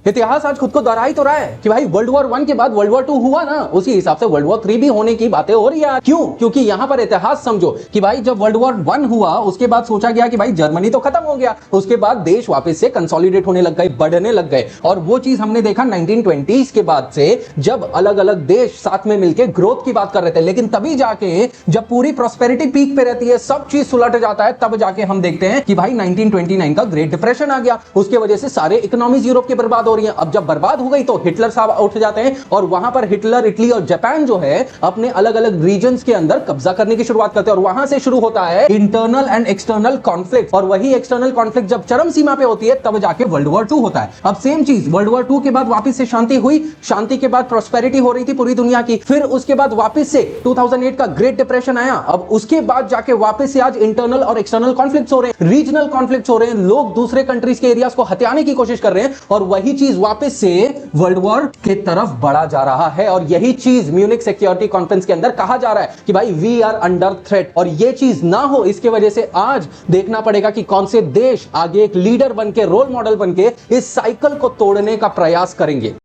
इतिहास आज खुद को दोहरा ही तो रहा है कि भाई वर्ल्ड वॉर 1 के बाद वर्ल्ड वॉर 2 हुआ ना, उसी हिसाब से वर्ल्ड वॉर 3 भी होने की बातें हो रही है। क्यों? क्योंकि यहां पर इतिहास समझो कि भाई जब वर्ल्ड वॉर 1 हुआ उसके बाद सोचा गया कि भाई जर्मनी तो खत्म हो गया, उसके बाद देश वापस से कंसोलिडेट होने लग गए, बढ़ने लग गए। और वो चीज हमने देखा 1920s के बाद से, जब अलग अलग देश साथ में मिलकर ग्रोथ की बात कर रहे थे। लेकिन तभी जाके जब पूरी प्रॉस्पेरिटी पीक पे रहती है, सब चीज सुलट जाता है, तब जाके हम देखते हैं कि भाई 1929 का ग्रेट डिप्रेशन आ गया। उसके वजह से सारे इकोनॉमीज यूरोप की बर्बाद हो रही है। अब जब बर्बाद हो गई तो हिटलर साहब उठ जाते हैं और वहां पर हिटलर, इटली और जापान जो है अपने अलग अलग रीजन्स के अंदर कब्जा करने की शुरुआत करते हैं। और वहां से शुरू होता है इंटरनल एंड एक्सटर्नल कॉन्फ्लिक्ट। और वही एक्सटर्नल कॉन्फ्लिक्ट जब चरम सीमा पे होती है तब जाके वर्ल्ड वॉर 2 होता है। अब सेम चीज वर्ल्ड वॉर 2 के बाद वापस से शांति हुई, शांति के बाद प्रॉस्पेरिटी हो रही थी पूरी दुनिया की। फिर उसके बाद वापस से 2008 का ग्रेट डिप्रेशन आया। अब उसके बाद जाके वापस से आज इंटरनल और एक्सटर्नल कॉन्फ्लिक्ट्स हो रहे हैं, रीजनल कॉन्फ्लिक्ट्स हो रहे हैं, लोग दूसरे कंट्रीज के एरियाज को हथियाने की कोशिश कर रहे हैं। और वही चीज वापस से वर्ल्ड वॉर की तरफ बढ़ा जा रहा है। और यही चीज म्यूनिक सिक्योरिटी कॉन्फ्रेंस के अंदर कहा जा रहा है कि भाई वी आर अंडर थ्रेट। और ये चीज ना हो, इसके वजह से आज देखना पड़ेगा कि कौन से देश आगे एक लीडर बनके, रोल मॉडल बनके इस साइकिल को तोड़ने का प्रयास करेंगे।